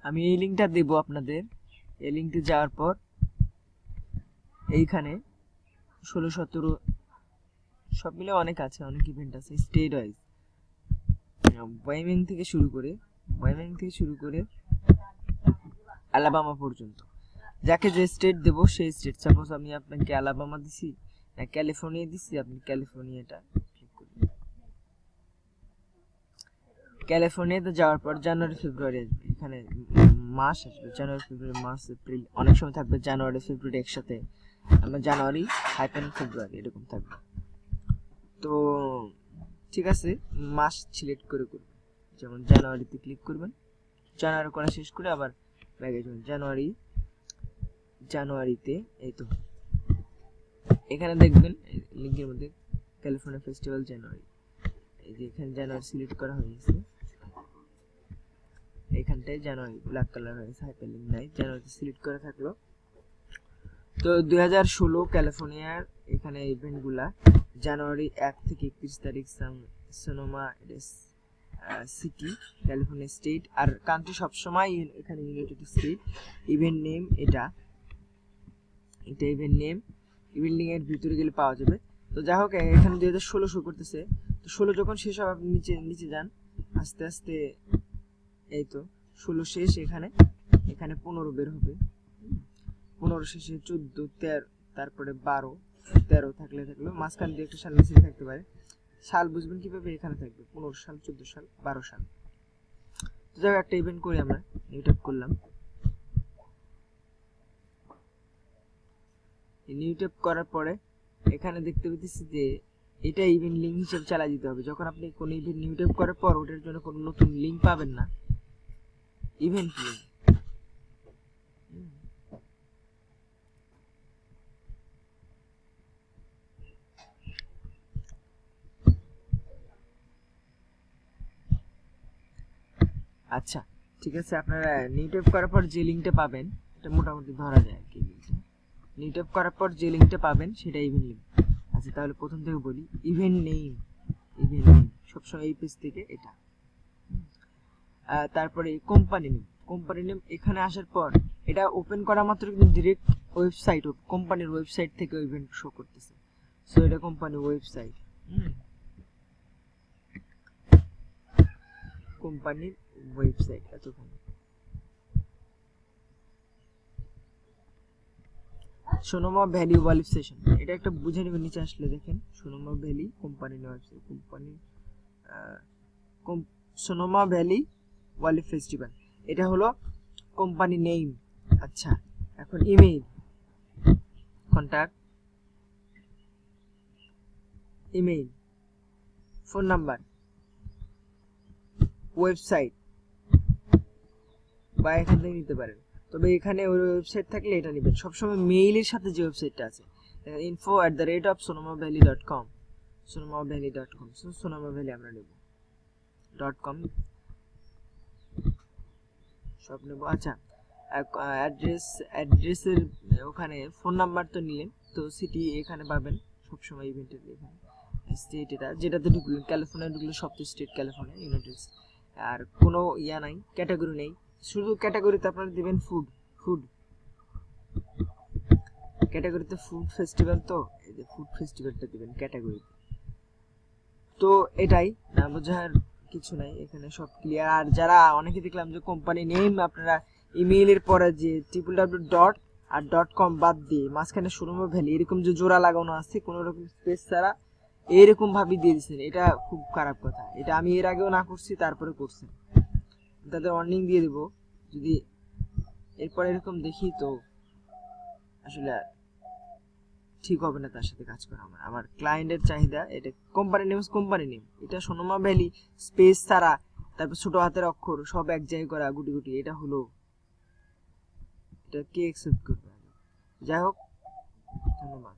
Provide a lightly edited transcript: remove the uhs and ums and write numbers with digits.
আমি এই লিঙ্কটা দেব আপনাদের। এই লিঙ্কে যাওয়ার পর এইখানে 16-17 সব মিলে অনেক আছে, অনেক ইভেন্ট আছে স্টেট ওয়াইজ। ওয়াইমিং থেকে শুরু করে আলাবামা পর্যন্ত, যাকে যে স্টেট দেব সেই স্টেট। সাপোজ আমি আপনাকে আলাবামা দিছি না ক্যালিফোর্নিয়া দিছি, আপনি ক্যালিফোর্নিয়াটা ক্লিক করবেন। ক্যালিফোর্নিয়াতে যাওয়ার পর জানুয়ারি ফেব্রুয়ারি আসবে, এখানে মাস আসবে, জানুয়ারি ফেব্রুয়ারি মার্চ এপ্রিল, অনেক সময় থাকবে জানুয়ারি ফেব্রুয়ারি একসাথে, আমরা জানুয়ারি ফেব্রুয়ারি এরকম থাকবে। তো ঠিক আছে, মাস সিলেক্ট করে করবেন, যেমন জানুয়ারিতে ক্লিক করবেন, জানুয়ারি করা শেষ করে আবার ব্যাগে যাবেন জানুয়ারিতে। এই তো এখানে দেখবেন লিঙ্কের মধ্যে ক্যালিফোর্নিয়া ফেস্টিভ্যাল জানুয়ারি, এই যে এখানে জানুয়ারি সিলেক্ট করা হয়েছে, এখানটায় জানুয়ারি ব্ল্যাক কালার হয়েছে, হাইপারলিংক নাই, জানুয়ারিতে সিলেক্ট করা থাকলো। তো 2016 ক্যালিফোর্নিয়ার এখানে ইভেন্টগুলা জানুয়ারি 1 থেকে 31 তারিখ সোনোমা সিটি ক্যালিফোর্নিয়া স্টেট, আর কান্ট্রি সবসময় এখানে ইউনাইটেড স্টেট। ইভেন্ট নেম এটা ইভেন্ট নেম, ইভেন্ট লিঙ্ক এর ভিতরে গেলে পাওয়া যাবে। তো যাই হোক, এখানে 2016 শো করতেছে, তো 16 যখন শেষ হবে আপনি নিচে যান আস্তে আস্তে, এই তো 16 শেষ, এখানে 15 বের হবে, 15 শেষে 14 13, তারপরে 12 13 থাকলে মাঝখান দিয়ে একটা সাল মিশিয়ে থাকতে পারে। সাল বুঝবেন কিভাবে, এখানে থাকবে 15 সাল 14 সাল 12 সাল। তো যাই হোক, একটা ইভেন্ট করি আমরা, নিউ ট্যাব করলাম। নিউ ট্যাব করার পরে এখানে দেখতে পেতেছি যে এটা ইভেন্ট লিঙ্ক হিসেবে চালা দিতে হবে। যখন আপনি কোনো ইভেন্ট নিউ ট্যাব করার পর ওটার জন্য কোনো নতুন লিঙ্ক পাবেন না, ইভেন্ট লিঙ্ক। আচ্ছা ঠিক আছে, আপনারা নিউ ট্যাব করার পর যে লিঙ্কটা পাবেন, এটা মোটামুটি ধরা যায় আর কি। নিউ ট্যাব করার পর যে লিঙ্কটা পাবেন সেটা ইভেন্ট লিঙ্ক। আচ্ছা তাহলে প্রথম থেকে বলি, ইভেন্ট নেম সবসময় এই পেজ থেকে এটা। তারপরে কোম্পানি নেম এখানে আসার পর এটা ওপেন করা মাত্র কিন্তু ডিরেক্ট ওয়েবসাইট, কোম্পানির ওয়েবসাইট থেকে ইভেন্ট শো করতেছে। সো এটা কোম্পানি ওয়েবসাইট, কোম্পানির ওয়েবসাইট এতক্ষণ। সোনোমা ভ্যালি ওয়ালিফ সেশন, এটা একটা বুঝে নেবেন, নিচে আসলে দেখেন Sonoma Valley company website, Sonoma Valley ওয়ালিফ ফেস্টিভ্যাল, এটা হলো কোম্পানি নেম। আচ্ছা এখন email, contact, email, phone number, website বা এখান থেকে নিতে পারেন। তবে এখানে ওই ওয়েবসাইট থাকলে এটা নেবেন সবসময়, মেইলের সাথে যে ওয়েবসাইটটা আছে info@sonomavalley.com, sonomavalley.com, sonomavalley আমরা নেব .com সব নেব। আচ্ছা অ্যাড্রেসের ওখানে ফোন নাম্বার তো নিলেন, তো সিটি এখানে পাবেন সবসময় ইভেন্টের, এখানে স্টেট এটা যেটাতে ঢুকলেন, ক্যালিফোর্নিয়া ঢুকলে সব তো স্টেট ক্যালিফোর্নিয়া ইউনাইটেড, আর কোনো ইয়া নাই, ক্যাটাগরি নেই, শুধু ক্যাটাগরিতে আপনারা দিবেন ফুড ক্যাটাগরিতে ফুড ফেস্টিভ্যাল, তো এই যে ফুড ফেস্টিভ্যালটা দিবেন ক্যাটাগরিতে। তো এটাই, না বোঝার কিছু নাই, এখানে সব ক্লিয়ার। আর যারা অনেকে দেখলাম যে কোম্পানি নেম আপনারা ইমেইলের পরে যে www.com বাদ দিয়ে মাঝখানে সোনোমা ভ্যালি এরকম যে জোড়া লাগানো আছে কোনো রকম স্পেস ছাড়া এরকম ভাবে দিয়ে দিচ্ছেন, এটা খুব খারাপ কথা। এটা আমি এর আগেও না করছি, তারপরে করছি, তাদের ওয়ার্নিং দিয়ে দেব যদি এরপর এরকম দেখি, তো আসলে ঠিক হবে না তার সাথে কাজ করা। আমার ক্লায়েন্টের চাহিদা, এটা কোম্পানি নেম, এটা সোনোমা ভ্যালি স্পেস ছাড়া, তারপর ছোট হাতের অক্ষর সব এক জায়গায় করা গুটি, এটা হলো, এটা কে অ্যাকসেপ্ট করবে? যাই হোক, ধন্যবাদ।